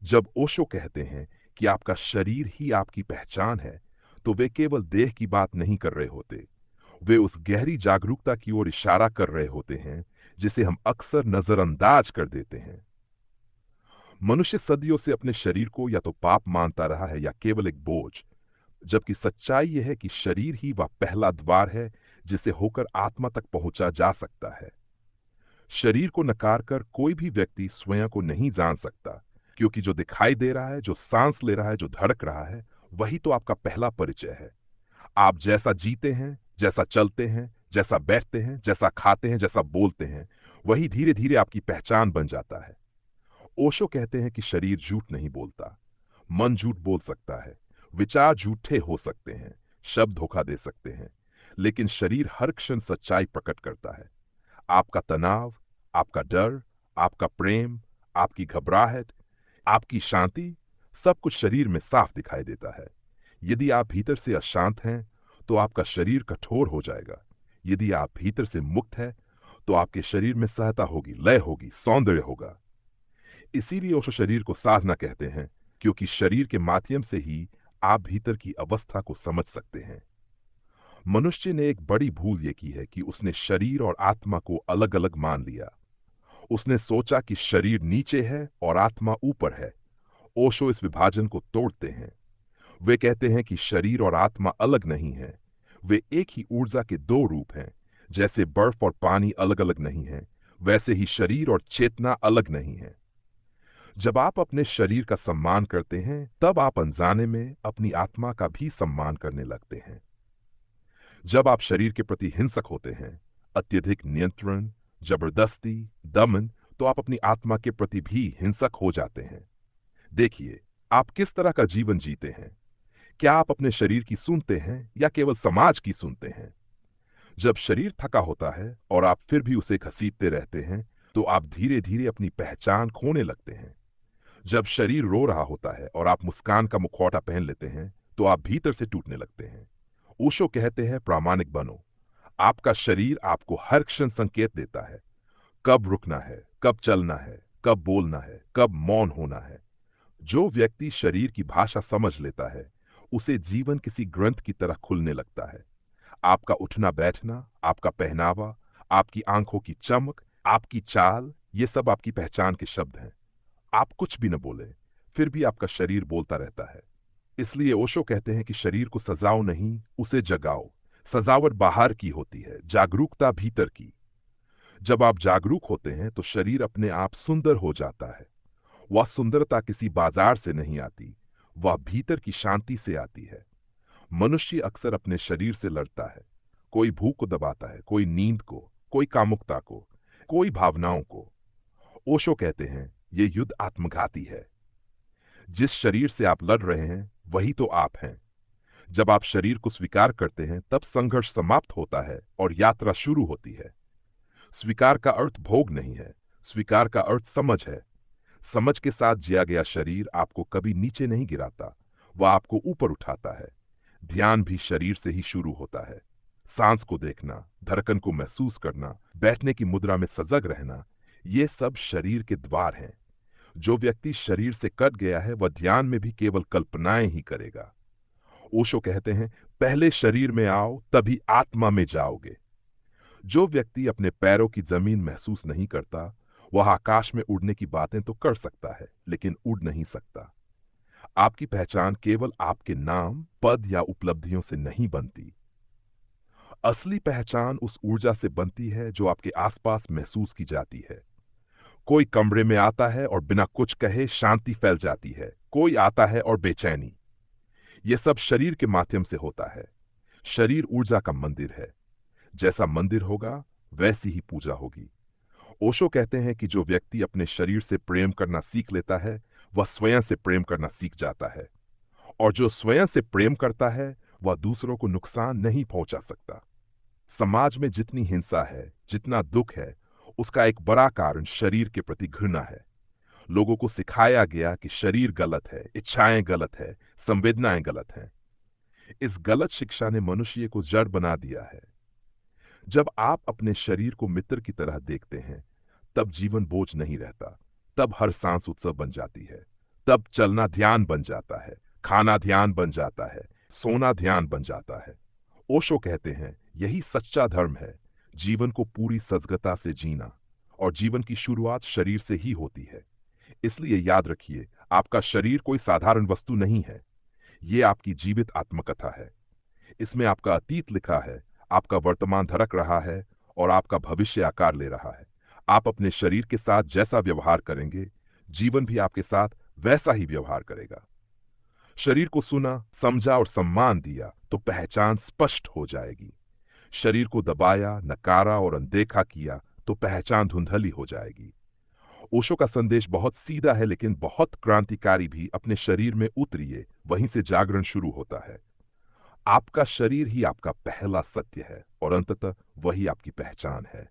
जब ओशो कहते हैं कि आपका शरीर ही आपकी पहचान है, तो वे केवल देह की बात नहीं कर रहे होते। वे उस गहरी जागरूकता की ओर इशारा कर रहे होते हैं जिसे हम अक्सर नजरअंदाज कर देते हैं। मनुष्य सदियों से अपने शरीर को या तो पाप मानता रहा है या केवल एक बोझ, जबकि सच्चाई यह है कि शरीर ही वह पहला द्वार है जिसे होकर आत्मा तक पहुंचा जा सकता है। शरीर को नकार कर कोई भी व्यक्ति स्वयं को नहीं जान सकता, क्योंकि जो दिखाई दे रहा है, जो सांस ले रहा है, जो धड़क रहा है, वही तो आपका पहला परिचय है। आप जैसा जीते हैं, जैसा चलते हैं, जैसा बैठते हैं, जैसा खाते हैं, जैसा बोलते हैं, वही धीरे धीरे आपकी पहचान बन जाता है। ओशो कहते हैं कि शरीर झूठ नहीं बोलता। मन झूठ बोल सकता है, विचार झूठे हो सकते हैं, शब्द धोखा दे सकते हैं, लेकिन शरीर हर क्षण सच्चाई प्रकट करता है। आपका तनाव, आपका डर, आपका प्रेम, आपकी घबराहट, आपकी शांति, सब कुछ शरीर में साफ दिखाई देता है। यदि आप भीतर से अशांत हैं, तो आपका शरीर कठोर हो जाएगा। यदि आप भीतर से मुक्त हैं, तो आपके शरीर में सहता होगी, लय होगी, सौंदर्य होगा। इसीलिए उस शरीर को साधना कहते हैं, क्योंकि शरीर के माध्यम से ही आप भीतर की अवस्था को समझ सकते हैं। मनुष्य ने एक बड़ी भूल ये की है कि उसने शरीर और आत्मा को अलग अलग मान लिया। उसने सोचा कि शरीर नीचे है और आत्मा ऊपर है। ओशो इस विभाजन को तोड़ते हैं। वे कहते हैं कि शरीर और आत्मा अलग नहीं है, वे एक ही ऊर्जा के दो रूप हैं। जैसे बर्फ और पानी अलग अलग नहीं है, वैसे ही शरीर और चेतना अलग नहीं है। जब आप अपने शरीर का सम्मान करते हैं, तब आप अनजाने में अपनी आत्मा का भी सम्मान करने लगते हैं। जब आप शरीर के प्रति हिंसक होते हैं, अत्यधिक नियंत्रण, जबरदस्ती, दमन, तो आप अपनी आत्मा के प्रति भी हिंसक हो जाते हैं। देखिए, आप किस तरह का जीवन जीते हैं। क्या आप अपने शरीर की सुनते हैं या केवल समाज की सुनते हैं? जब शरीर थका होता है और आप फिर भी उसे घसीटते रहते हैं, तो आप धीरे धीरे अपनी पहचान खोने लगते हैं। जब शरीर रो रहा होता है और आप मुस्कान का मुखौटा पहन लेते हैं, तो आप भीतर से टूटने लगते हैं। ओशो कहते हैं, प्रामाणिक बनो। आपका शरीर आपको हर क्षण संकेत देता है, कब रुकना है, कब चलना है, कब बोलना है, कब मौन होना है। जो व्यक्ति शरीर की भाषा समझ लेता है, उसे जीवन किसी ग्रंथ की तरह खुलने लगता है। आपका उठना बैठना, आपका पहनावा, आपकी आंखों की चमक, आपकी चाल, ये सब आपकी पहचान के शब्द हैं। आप कुछ भी न बोले, फिर भी आपका शरीर बोलता रहता है। इसलिए ओशो कहते हैं कि शरीर को सजाओ नहीं, उसे जगाओ। सजावट बाहर की होती है, जागरूकता भीतर की। जब आप जागरूक होते हैं, तो शरीर अपने आप सुंदर हो जाता है। वह सुंदरता किसी बाजार से नहीं आती, वह भीतर की शांति से आती है। मनुष्य अक्सर अपने शरीर से लड़ता है। कोई भूख को दबाता है, कोई नींद को, कोई कामुकता को, कोई भावनाओं को। ओशो कहते हैं, ये युद्ध आत्मघाती है। जिस शरीर से आप लड़ रहे हैं, वही तो आप हैं। जब आप शरीर को स्वीकार करते हैं, तब संघर्ष समाप्त होता है और यात्रा शुरू होती है। स्वीकार का अर्थ भोग नहीं है, स्वीकार का अर्थ समझ है। समझ के साथ जिया गया शरीर आपको कभी नीचे नहीं गिराता, वह आपको ऊपर उठाता है। ध्यान भी शरीर से ही शुरू होता है। सांस को देखना, धड़कन को महसूस करना, बैठने की मुद्रा में सजग रहना, ये सब शरीर के द्वार हैं। जो व्यक्ति शरीर से कट गया है, वह ध्यान में भी केवल कल्पनाएं ही करेगा। ओशो कहते हैं, पहले शरीर में आओ, तभी आत्मा में जाओगे। जो व्यक्ति अपने पैरों की जमीन महसूस नहीं करता, वह आकाश में उड़ने की बातें तो कर सकता है, लेकिन उड़ नहीं सकता। आपकी पहचान केवल आपके नाम, पद या उपलब्धियों से नहीं बनती। असली पहचान उस ऊर्जा से बनती है जो आपके आसपास महसूस की जाती है। कोई कमरे में आता है और बिना कुछ कहे शांति फैल जाती है। कोई आता है और बेचैनी। यह सब शरीर के माध्यम से होता है। शरीर ऊर्जा का मंदिर है। जैसा मंदिर होगा, वैसी ही पूजा होगी। ओशो कहते हैं कि जो व्यक्ति अपने शरीर से प्रेम करना सीख लेता है, वह स्वयं से प्रेम करना सीख जाता है। और जो स्वयं से प्रेम करता है, वह दूसरों को नुकसान नहीं पहुंचा सकता। समाज में जितनी हिंसा है, जितना दुख है, उसका एक बड़ा कारण शरीर के प्रति घृणा है। लोगों को सिखाया गया कि शरीर गलत है, इच्छाएं गलत है, संवेदनाएं गलत हैं। इस गलत शिक्षा ने मनुष्य को जड़ बना दिया है। जब आप अपने शरीर को मित्र की तरह देखते हैं, तब जीवन बोझ नहीं रहता। तब हर सांस उत्सव बन जाती है। तब चलना ध्यान बन जाता है, खाना ध्यान बन जाता है, सोना ध्यान बन जाता है। ओशो कहते हैं, यही सच्चा धर्म है, जीवन को पूरी सजगता से जीना। और जीवन की शुरुआत शरीर से ही होती है। इसलिए याद रखिए, आपका शरीर कोई साधारण वस्तु नहीं है। ये आपकी जीवित आत्मकथा है। इसमें आपका अतीत लिखा है, आपका वर्तमान धड़क रहा है और आपका भविष्य आकार ले रहा है। आप अपने शरीर के साथ जैसा व्यवहार करेंगे, जीवन भी आपके साथ वैसा ही व्यवहार करेगा। शरीर को सुना, समझा और सम्मान दिया तो पहचान स्पष्ट हो जाएगी। शरीर को दबाया, नकारा और अनदेखा किया तो पहचान धुंधली हो जाएगी। ओशो का संदेश बहुत सीधा है लेकिन बहुत क्रांतिकारी भी। अपने शरीर में उतरिए, वहीं से जागरण शुरू होता है। आपका शरीर ही आपका पहला सत्य है और अंततः वही आपकी पहचान है।